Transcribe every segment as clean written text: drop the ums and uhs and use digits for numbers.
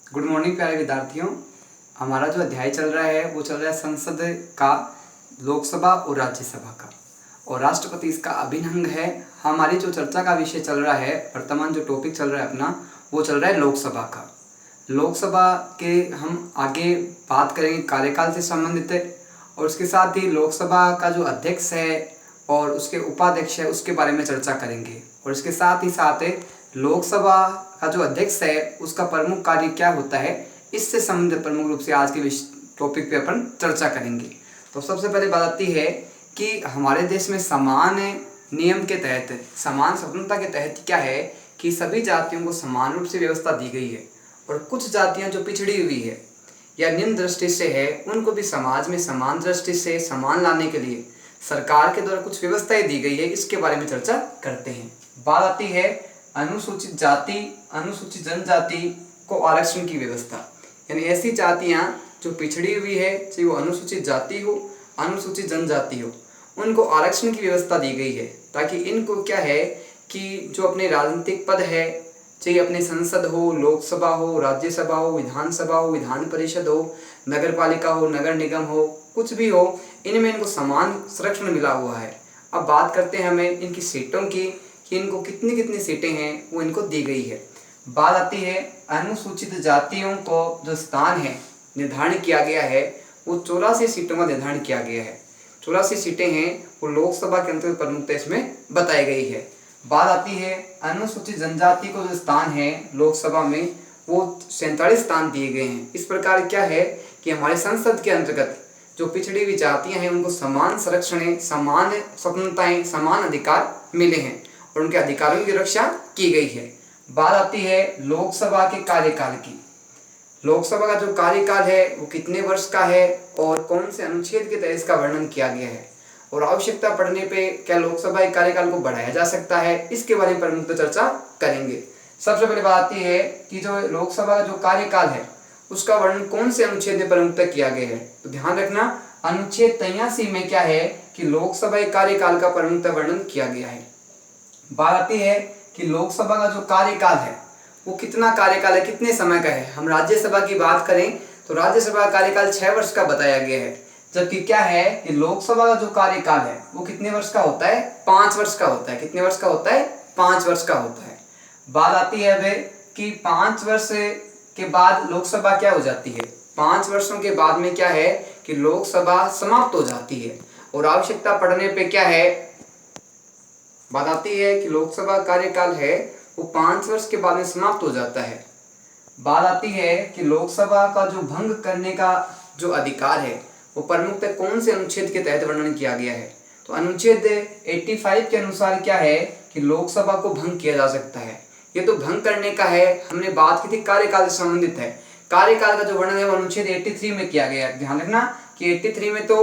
Good morning प्यारे विद्यार्थियों। हमारा जो अध्याय चल रहा है वो चल रहा है संसद का, लोकसभा और राज्यसभा का, और राष्ट्रपति इसका अभिन्न अंग है। हमारी जो चर्चा का विषय चल रहा है, वर्तमान जो टॉपिक चल रहा है अपना, वो चल रहा है लोकसभा का। लोकसभा के हम आगे बात करेंगे कार्यकाल से संबंधित है, और उसके साथ ही लोकसभा का जो अध्यक्ष है और उसके उपाध्यक्ष है उसके बारे में चर्चा करेंगे। और इसके साथ ही साथ लोकसभा का जो अध्यक्ष है उसका प्रमुख कार्य क्या होता है, इससे संबंधित प्रमुख रूप से आज के टॉपिक पे अपन चर्चा करेंगे। तो सबसे पहले बात आती है कि हमारे देश में समान नियम के तहत, समान स्वतंत्रता के तहत क्या है कि सभी जातियों को समान रूप से व्यवस्था दी गई है, और कुछ जातियां जो पिछड़ी हुई है या निम्न दृष्टि से है उनको भी समाज में समान दृष्टि से समान लाने के लिए सरकार के द्वारा कुछ व्यवस्थाएं दी गई है। इसके बारे में चर्चा करते हैं। बात आती है अनुसूचित जाति, अनुसूचित जनजाति को आरक्षण की व्यवस्था, यानी ऐसी जातियां जो पिछड़ी हुई है, चाहे वो अनुसूचित जाति हो, अनुसूचित जनजाति हो, उनको आरक्षण की व्यवस्था दी गई है, ताकि इनको क्या है कि जो अपने राजनीतिक पद है, चाहे अपने संसद हो, लोकसभा हो, राज्यसभा हो, विधान परिषद हो, नगर पालिका हो, नगर निगम हो, कुछ भी हो, इनमें इनको समान संरक्षण मिला हुआ है। अब बात करते हैं हमें इनकी सीटों की कि इनको कितनी कितनी सीटें हैं वो इनको दी गई है। बात आती है अनुसूचित जातियों को जो स्थान है निर्धारण किया गया है वो 84 सीटों का निर्धारण किया गया है। 84 सीटें हैं वो लोकसभा के अंतर्गत प्रमुखता इसमें बताई गई है। बात आती है अनुसूचित जनजाति को जो स्थान है लोकसभा में वो 47 स्थान दिए गए हैं। इस प्रकार क्या है कि हमारे संसद के अंतर्गत जो पिछड़ी हुई जातियां हैं उनको समान संरक्षण, समान स्वतंत्रताएं, समान अधिकार मिले हैं और उनके अधिकारों की रक्षा की गई है। बात आती है लोकसभा के कार्यकाल की। लोकसभा का जो कार्यकाल है वो कितने वर्ष का है और कौन से अनुच्छेद के तहत इसका वर्णन किया गया है, और आवश्यकता पड़ने पे क्या लोकसभा के कार्यकाल को बढ़ाया जा सकता है, इसके बारे में प्रमुख चर्चा करेंगे। सबसे पहले बात आती है कि जो लोकसभा का जो कार्यकाल है उसका वर्णन कौन से अनुच्छेद में प्रमुखता किया गया है। तो ध्यान रखना, अनुच्छेद 83 में क्या है कि लोकसभा के कार्यकाल का प्रमुखता वर्णन किया गया है। बात आती है कि लोकसभा का जो कार्यकाल है वो कितना कार्यकाल है, कितने समय का है। हम राज्यसभा की बात करें तो राज्यसभा का कार्यकाल 6 वर्ष का बताया गया है, जबकि क्या है कि लोकसभा का जो कार्यकाल है वो कितने वर्ष का होता है, 5 वर्ष का होता है। कितने वर्ष का होता है, 5 वर्ष का होता है। बात आती है अब कि 5 वर्ष के बाद लोकसभा क्या हो जाती है। 5 वर्षों के बाद में क्या है कि लोकसभा समाप्त हो जाती है, और आवश्यकता पड़ने पे क्या है, बात आती है कि लोकसभा कार्यकाल है वो 5 वर्ष के बाद में समाप्त हो जाता है। बात आती है कि लोकसभा का जो भंग करने का जो अधिकार है वो प्रमुखतः कौन से अनुच्छेद के तहत वर्णन किया गया है। तो अनुच्छेद 85 के अनुसार क्या है कि लोकसभा को भंग किया जा सकता है। ये तो भंग करने का है, हमने बात की थी कार्यकाल से संबंधित है। कार्यकाल का जो वर्णन है वो अनुच्छेद 83 में किया गया है। ध्यान रखना कि 83 में तो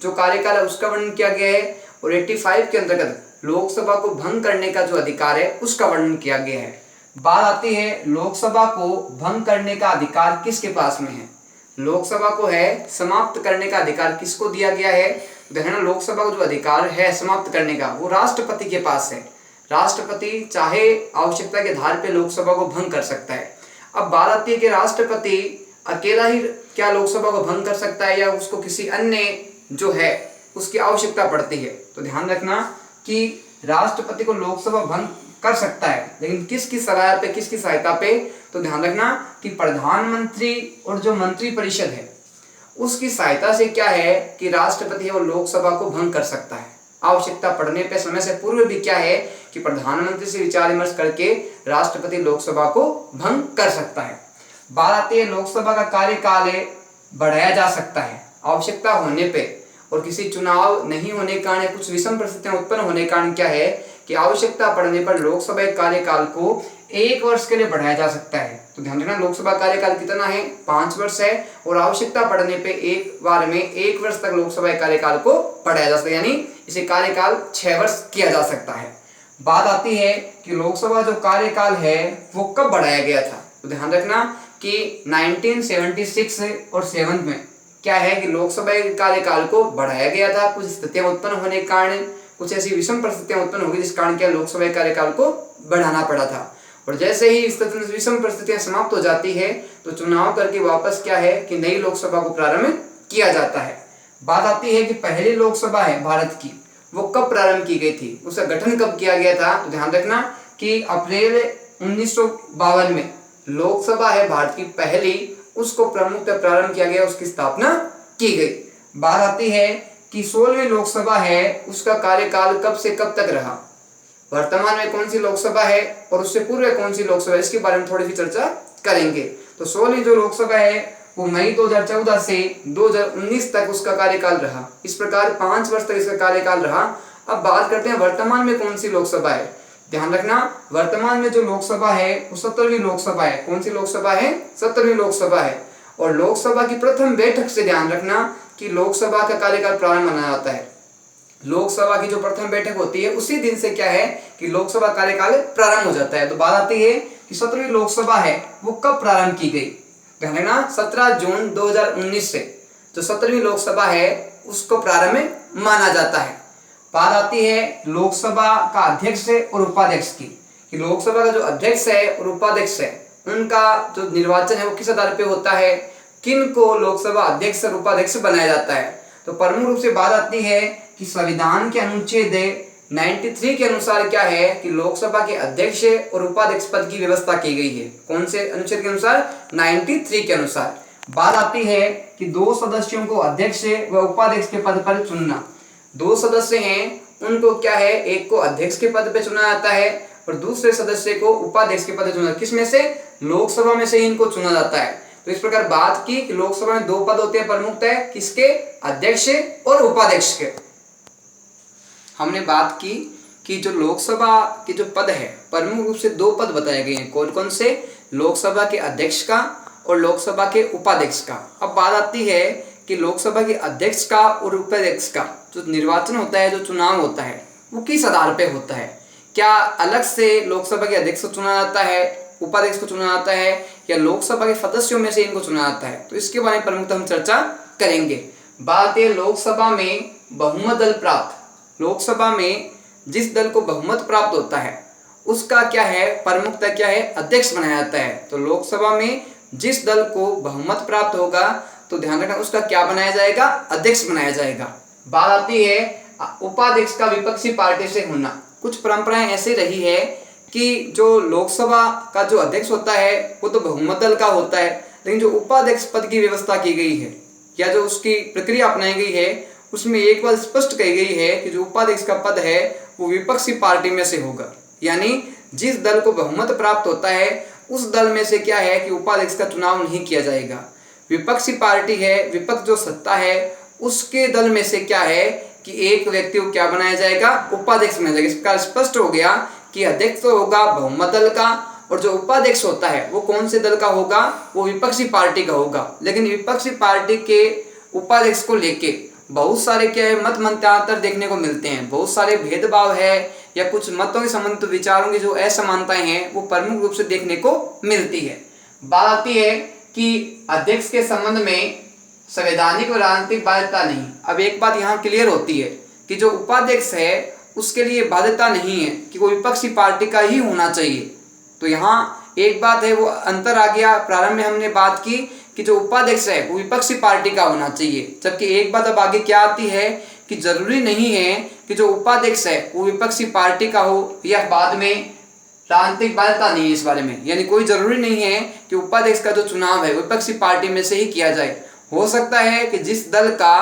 जो कार्यकाल है उसका वर्णन किया गया है, और 85 के अंतर्गत लोकसभा को भंग करने का जो अधिकार है उसका वर्णन किया गया है। बात आती है लोकसभा को भंग करने का अधिकार किसके पास में है। लोकसभा को है समाप्त करने का अधिकार किसको दिया गया है। देखना, लोकसभा का जो अधिकार है समाप्त करने का वो राष्ट्रपति के पास है। राष्ट्रपति चाहे आवश्यकता के आधार पे लोकसभा को भंग कर सकता है। अब बात आती है कि राष्ट्रपति अकेला ही क्या लोकसभा को भंग कर सकता है या उसको किसी अन्य जो है उसकी आवश्यकता पड़ती है। तो ध्यान रखना कि राष्ट्रपति को लोकसभा भंग कर सकता है, लेकिन किसकी सलाह पे, किसकी सहायता पे। तो ध्यान रखना कि प्रधानमंत्री और जो मंत्री परिषद है उसकी सहायता से क्या है कि राष्ट्रपति है वो लोकसभा को भंग कर सकता है। आवश्यकता पड़ने पे समय से पूर्व भी क्या है कि प्रधानमंत्री से विचार विमर्श करके राष्ट्रपति लोकसभा को भंग कर सकता है। बात आती है लोकसभा का कार्यकाल बढ़ाया जा सकता है आवश्यकता होने पे, और किसी चुनाव नहीं होने के कारण, कुछ विषम परिस्थितियां उत्पन्न होने के कारण क्या है कि आवश्यकता पड़ने पर लोकसभा कार्यकाल को 1 वर्ष के लिए बढ़ाया जा सकता है। तो ध्यान रखना, लोकसभा कार्यकाल कितना है, 5 वर्ष है, और आवश्यकता पड़ने पे एक बार में 1 वर्ष तक लोकसभा कार्यकाल को बढ़ाया जा सकता है, यानी इसे कार्यकाल 6 वर्ष किया जा सकता है। बात आती है कि लोकसभा जो कार्यकाल है वो कब बढ़ाया गया था। तो ध्यान रखना कि 1976 और 7 में क्या है कि लोकसभा के कार्यकाल को बढ़ाया गया था। कुछ स्थितियां उत्पन्न होने के कारण, कुछ ऐसी विषम परिस्थितियां उत्पन्न हो गई जिस कारण क्या लोकसभा कार्यकाल को बढ़ाना पड़ा था। और जैसे ही इस विषम परिस्थितियां समाप्त हो जाती है तो चुनाव करके वापस क्या है कि नई लोकसभा को प्रारंभ किया जाता है। बात आती है कि पहली लोकसभा है भारत की, वो कब प्रारंभ की गई थी, उसका गठन कब किया गया था। तो ध्यान रखना कि अप्रैल 1952 में लोकसभा है भारत की पहली, उसको प्रमुखतः प्रारंभ किया गया, उसकी स्थापना की गई। बात आती है कि 16वीं लोकसभा है उसका कार्यकाल कब से कब तक रहा, वर्तमान में कौन सी लोकसभा है और उससे पूर्व कौन सी लोकसभा है, इसके बारे में थोड़ी सी चर्चा करेंगे। तो 16वीं जो लोकसभा है वो मई 2014 से 2019 तक उसका कार्यकाल रहा। इस प्रकार 5 वर्ष तक इसका कार्यकाल रहा। अब बात करते हैं वर्तमान में कौन सी लोकसभा है। ध्यान रखना वर्तमान में जो लोकसभा है वो 17वीं लोकसभा है। कौन सी लोकसभा है? 17वीं लोकसभा है। और लोकसभा की प्रथम बैठक से ध्यान रखना कि लोकसभा का कार्यकाल प्रारंभ माना जाता है। लोकसभा की जो प्रथम बैठक होती है उसी दिन से क्या है कि लोकसभा कार्यकाल प्रारंभ हो जाता है। तो बात आती है कि 17वीं लोकसभा है वो कब प्रारंभ की गई। ध्यान रखना 17 जून 2019 से जो 17वीं लोकसभा है उसको प्रारंभ माना जाता है। बात आती है लोकसभा का अध्यक्ष और उपाध्यक्ष की, कि लोकसभा का जो अध्यक्ष है और उपाध्यक्ष है उनका जो निर्वाचन है वो किस आधार पे होता है, किन को लोकसभा अध्यक्ष और उपाध्यक्ष बनाया जाता है। तो प्रमुख रूप से बात आती है कि संविधान के अनुच्छेद 93 के अनुसार क्या है कि लोकसभा के अध्यक्ष और उपाध्यक्ष पद की व्यवस्था की गई है। कौन से अनुच्छेद के अनुसार? 93 के अनुसार। बात आती है कि 2 सदस्यों को अध्यक्ष व उपाध्यक्ष के पद पर चुनना। 2 सदस्य हैं उनको क्या है, एक को अध्यक्ष के पद पे चुना जाता है और दूसरे सदस्य को उपाध्यक्ष के पद पे चुना। किस में से? लोकसभा में से इनको चुना जाता है। तो इस प्रकार बात की कि लोकसभा में 2 पद होते हैं प्रमुखतः, किसके? अध्यक्ष और उपाध्यक्ष के। हमने बात की कि जो लोकसभा के जो पद है प्रमुख रूप से 2 पद बताए गए हैं। कौन कौन से? लोकसभा के अध्यक्ष का और लोकसभा के उपाध्यक्ष का। अब बात आती है कि लोकसभा के अध्यक्ष का और उपाध्यक्ष का जो निर्वाचन होता है, जो चुनाव होता है, वो किस आधार पे होता है। क्या अलग से लोकसभा के अध्यक्ष को चुना जाता है, उपाध्यक्ष को चुना जाता है, या लोकसभा के सदस्यों में से इनको चुना जाता है। तो इसके बारे में प्रमुखतः हम चर्चा करेंगे। बात है लोकसभा में बहुमत दल प्राप्त, लोकसभा में जिस दल को बहुमत प्राप्त होता है उसका क्या है, प्रमुखतः क्या है, अध्यक्ष बनाया जाता है। तो लोकसभा में जिस दल को बहुमत प्राप्त होगा तो ध्यान रखना उसका क्या बनाया जाएगा, अध्यक्ष बनाया जाएगा। बात आती है उपाध्यक्ष का विपक्षी पार्टी से होना। कुछ परंपराएं ऐसी रही है कि जो लोकसभा का जो अध्यक्ष होता है वो तो बहुमत दल का होता है, लेकिन जो उपाध्यक्ष पद की व्यवस्था की गई है या जो उसकी प्रक्रिया अपनाई गई है उसमें एक बात स्पष्ट कही गई है कि जो उपाध्यक्ष का पद है वो विपक्षी पार्टी में से होगा। यानी जिस दल को बहुमत प्राप्त होता है उस दल में से क्या है कि उपाध्यक्ष का चुनाव नहीं किया जाएगा। विपक्षी पार्टी है, विपक्ष जो सत्ता है उसके दल में से क्या है कि एक व्यक्ति को क्या बनाया जाएगा, उपाध्यक्ष बनाया जाएगा। इस प्रकार स्पष्ट हो गया कि अध्यक्ष तो होगा बहुमत दल का और जो उपाध्यक्ष होता है वो कौन से दल का होगा, वो विपक्षी पार्टी का होगा। लेकिन विपक्षी पार्टी के उपाध्यक्ष को लेके बहुत सारे क्या है मत मंत्यांतर देखने को मिलते हैं, बहुत सारे भेदभाव है या कुछ मतों के संबंधित विचारों की जो असमानताएं हैं वो प्रमुख रूप से देखने को मिलती है। बात आती है कि अध्यक्ष के संबंध में संवैधानिक और राजनीतिक बाध्यता नहीं। अब एक बात यहाँ क्लियर होती है कि जो उपाध्यक्ष है उसके लिए बाध्यता नहीं है कि वो विपक्षी पार्टी का ही होना चाहिए। तो यहाँ एक बात है वो अंतर आ गया। प्रारंभ में हमने बात की कि जो उपाध्यक्ष है वो विपक्षी पार्टी का होना चाहिए, जबकि एक बात अब आगे क्या आती है कि जरूरी नहीं है कि जो उपाध्यक्ष है वो विपक्षी पार्टी का हो, या बाद में राजनीतिक बाध्यता नहीं है इस बारे में। यानी कोई जरूरी नहीं है कि उपाध्यक्ष का जो चुनाव है विपक्षी पार्टी में से ही किया जाए। हो सकता है कि जिस दल का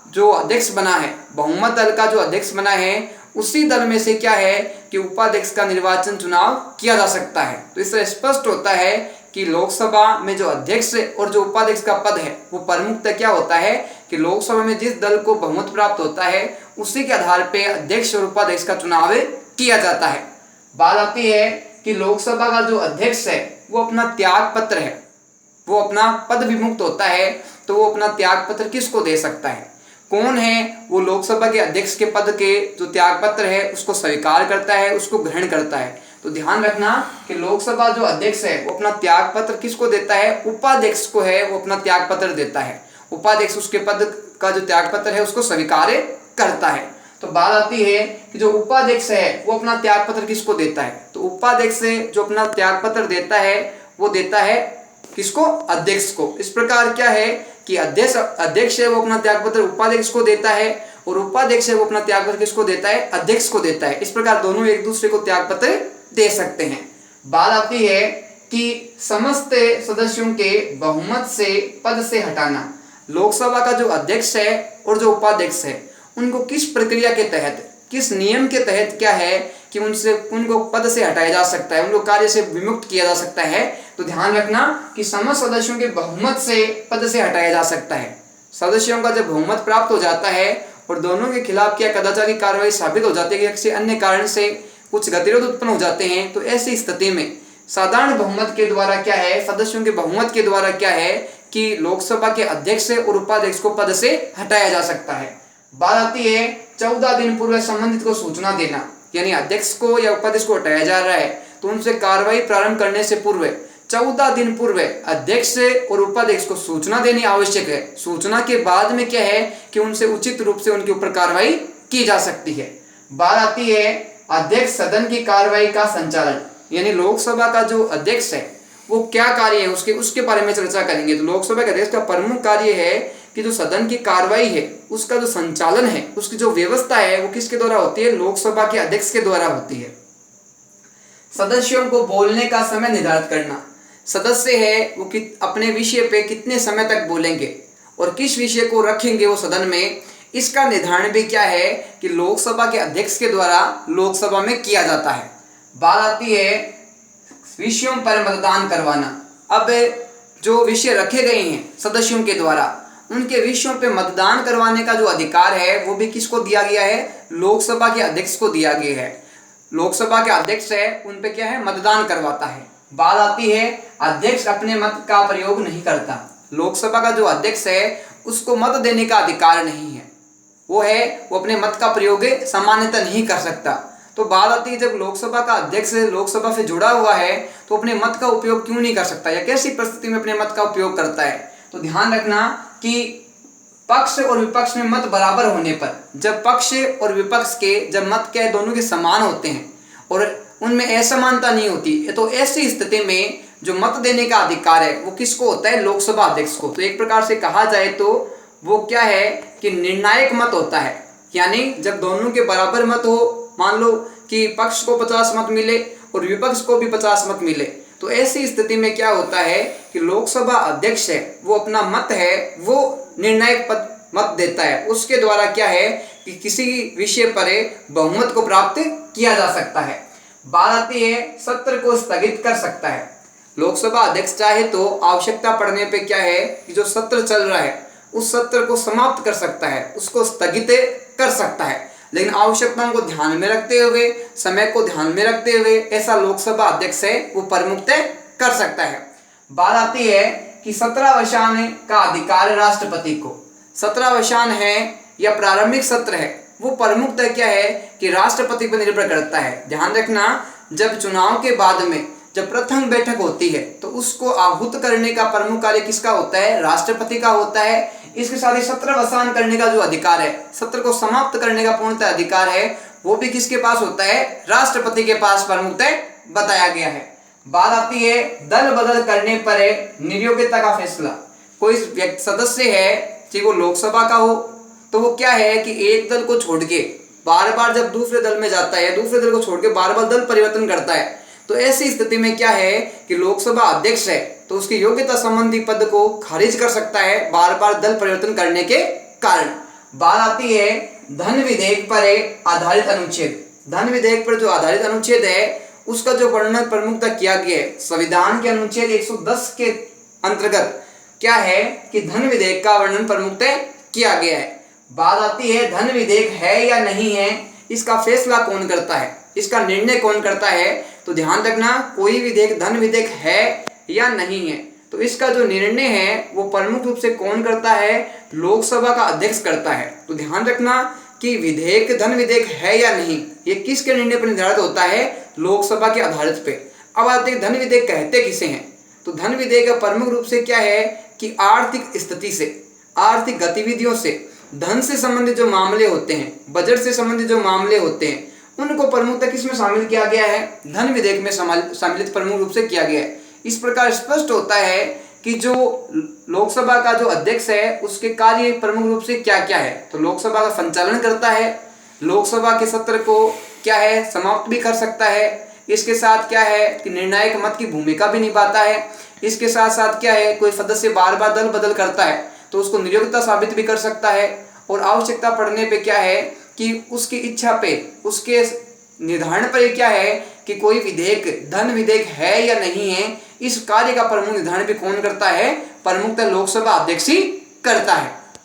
जो अध्यक्ष बना है, बहुमत दल का जो अध्यक्ष बना है, उसी दल में से क्या है कि उपाध्यक्ष का निर्वाचन चुनाव किया जा सकता है। तो इससे स्पष्ट होता है कि लोकसभा में जो अध्यक्ष और जो उपाध्यक्ष का पद है वो प्रमुखतः क्या होता है कि लोकसभा में जिस दल को बहुमत प्राप्त होता है उसी के आधार पर अध्यक्ष और उपाध्यक्ष का चुनाव किया जाता है। बात आती है कि लोकसभा का जो अध्यक्ष है वो अपना त्याग पत्र है, वो अपना पद विमुक्त होता है, तो वो अपना त्याग पत्र किसको दे सकता है, कौन है वो लोकसभा के अध्यक्ष के पद के जो त्याग पत्र है उसको स्वीकार करता है, उसको ग्रहण करता है। तो ध्यान रखना कि लोकसभा जो अध्यक्ष है वो अपना त्याग पत्र किसको देता है, उपाध्यक्ष को है वो अपना त्याग पत्र देता है। उपाध्यक्ष उसके पद का जो त्याग पत्र है उसको स्वीकार करता है। तो बात आती है कि जो उपाध्यक्ष है वो अपना त्यागपत्र किसको देता है, तो उपाध्यक्ष जो अपना त्यागपत्र देता है वो देता है किसको, अध्यक्ष को। इस प्रकार क्या है कि अध्यक्ष है वो अपना त्यागपत्र उपाध्यक्ष को देता है और उपाध्यक्ष है वो अपना त्यागपत्र किसको देता है, अध्यक्ष को देता है। इस प्रकार दोनों एक दूसरे को त्यागपत्र दे सकते हैं। बात आती है कि समस्त सदस्यों के बहुमत से पद से हटाना। लोकसभा का जो अध्यक्ष है और जो उपाध्यक्ष है उनको किस प्रक्रिया के तहत, किस नियम के तहत क्या है कि उनको पद से हटाया जा सकता है, उनको कार्य से विमुक्त किया जा सकता है। तो ध्यान रखना कि समस्त सदस्यों के बहुमत से पद से हटाया जा सकता है। सदस्यों का जब बहुमत प्राप्त हो जाता है और दोनों के खिलाफ क्या कदाचार की कार्रवाई साबित हो जाती है कि किसी अन्य कारण से कुछ गतिरोध उत्पन्न हो जाते हैं, तो ऐसी स्थिति में साधारण बहुमत के द्वारा क्या है, सदस्यों के बहुमत के द्वारा क्या है कि लोकसभा के अध्यक्ष और उपाध्यक्ष को पद से हटाया जा सकता है। बात आती है 14 दिन पूर्व संबंधित को सूचना देना, यानी अध्यक्ष को या उपाध्यक्ष को हटाया जा रहा है तो उनसे कार्रवाई प्रारंभ करने से पूर्व 14 दिन पूर्व अध्यक्ष और उपाध्यक्ष को सूचना देनी आवश्यक है। सूचना के बाद में क्या है कि उनसे उचित रूप से उनके ऊपर कार्रवाई की जा सकती है। बात आती है अध्यक्ष सदन की कार्रवाई का संचालन, यानी लोकसभा का जो अध्यक्ष है वो क्या कार्य है उसके बारे में चर्चा करेंगे। तो लोकसभा के अध्यक्ष का प्रमुख कार्य है कि जो सदन की कार्रवाई है उसका जो संचालन है, उसकी जो व्यवस्था है वो किसके द्वारा होती है, लोकसभा के अध्यक्ष के द्वारा होती है। सदस्यों को बोलने का समय निर्धारित करना। सदस्य है वो अपने विषय पे कितने समय तक बोलेंगे और किस विषय को रखेंगे वो सदन में, इसका निर्धारण भी क्या है कि लोकसभा के अध्यक्ष के द्वारा लोकसभा में किया जाता है। बात आती है विषयों पर मतदान करवाना। अब जो विषय रखे गए हैं सदस्यों के द्वारा उनके विषयों पे मतदान करवाने का जो अधिकार है वो भी किसको दिया गया है, लोकसभा के अध्यक्ष को दिया गया है। लोकसभा के अध्यक्ष है उन पे क्या है, मतदान करवाता है। बात आती है अध्यक्ष अपने मत का प्रयोग नहीं करता। लोकसभा का जो अध्यक्ष है उसको मत देने का अधिकार नहीं है, वो अपने मत का प्रयोग सामान्यतः नहीं कर सकता। तो बात आती है जब लोकसभा का अध्यक्ष लोकसभा से जुड़ा हुआ है तो अपने मत का उपयोग क्यों नहीं कर सकता या कैसी परिस्थिति में अपने मत का उपयोग करता है। तो ध्यान रखना कि पक्ष और विपक्ष में मत बराबर होने पर, जब पक्ष और विपक्ष के जब मत क्या दोनों के समान होते हैं और उनमें असमानता नहीं होती, तो ऐसी स्थिति में जो मत देने का अधिकार है वो किसको होता है, लोकसभा अध्यक्ष को। तो एक प्रकार से कहा जाए तो वो क्या है कि निर्णायक मत होता है, यानी जब दोनों के बराबर मत हो, मान लो कि पक्ष को 50 मत मिले और विपक्ष को भी 50 मत मिले, तो ऐसी स्थिति में क्या होता है कि लोकसभा अध्यक्ष है वो अपना मत है वो निर्णायक मत देता है, उसके द्वारा क्या है कि किसी विषय पर बहुमत को प्राप्त किया जा सकता है। बात आती है सत्र को स्थगित कर सकता है। लोकसभा अध्यक्ष चाहे तो आवश्यकता पड़ने पे क्या है कि जो सत्र चल रहा है उस सत्र को समाप्त कर सकता है, उसको स्थगित कर सकता है, लेकिन आवश्यकताओं को ध्यान में रखते हुए, समय को ध्यान में रखते हुए ऐसा लोकसभा अध्यक्ष है वो प्रमुखतः कर सकता है। बात आती है कि 17वां का अधिकार राष्ट्रपति को। 17वां है या प्रारंभिक सत्र है वो प्रमुखतः क्या है कि राष्ट्रपति पर निर्भर करता है। ध्यान रखना जब चुनाव के बाद में जब प्रथम बैठक होती है तो उसको आहूत करने का प्रमुख कार्य किसका होता है, राष्ट्रपति का होता है। इसके साथ ही सत्रवसान करने का जो अधिकार है, सत्र को समाप्त करने का पूर्णतः अधिकार है, वो भी किसके पास होता है, राष्ट्रपति के पास प्रमुखतः बताया गया है। बात आती है दल बदल करने पर नियोक्ता का फैसला। कोई सदस्य है चाहे वो लोकसभा का हो तो वो क्या है कि एक दल को छोड़ के बार बार जब दूसरे दल में जाता है, दूसरे दल को छोड़ के बार बार दल परिवर्तन करता है, तो ऐसी स्थिति में क्या है कि लोकसभा अध्यक्ष है तो उसकी योग्यता संबंधी पद को खारिज कर सकता है बार बार दल परिवर्तन करने के कारण। बात आती है धन विधेयक पर आधारित अनुच्छेद। धन विधेयक पर जो आधारित अनुच्छेद है उसका जो वर्णन प्रमुखतः किया गया है संविधान के अनुच्छेद 110 के अंतर्गत क्या है कि धन विधेयक का वर्णन प्रमुखतः किया गया है। बात आती है धन विधेयक है या नहीं है, इसका फैसला कौन करता है, इसका निर्णय कौन करता है। तो ध्यान रखना कोई विधेयक धन विधेयक है या नहीं है तो इसका जो निर्णय है वो प्रमुख रूप से कौन करता है, लोकसभा का अध्यक्ष करता है। तो ध्यान रखना कि विधेयक धन विधेयक है या नहीं ये किसके निर्णय पर निर्धारित होता है, लोकसभा के आधारित पे। अब आते हैं धन विधेयक कहते किसे हैं। तो धन विधेयक प्रमुख रूप से क्या है कि आर्थिक स्थिति से, आर्थिक गतिविधियों से धन से संबंधित जो मामले होते हैं, बजट से संबंधित जो मामले होते हैं, उनको प्रमुखता किसमें शामिल किया गया है? धन विधेयक में सम्मिलित प्रमुख रूप से किया गया है। इस प्रकार स्पष्ट होता है कि जो लोकसभा का जो अध्यक्ष है उसके कार्य प्रमुख रूप से क्या क्या है। तो लोकसभा का संचालन करता है, लोकसभा के सत्र को क्या है समाप्त भी कर सकता है, इसके साथ क्या है कि निर्णायक मत की भूमिका भी निभाता है, इसके साथ साथ क्या है कोई सदस्य बार बार दल बदल करता है तो उसको नियोक्ता साबित भी कर सकता है, और आवश्यकता पड़ने पे क्या है कि उसकी इच्छा पे, उसके निर्धारण पर क्या है कि कोई विधेयक धन विधेयक है या नहीं है, इस कार्य का प्रमुख निर्धारण भी कौन करता है? प्रमुखतः लोकसभा अध्यक्ष ही करता है।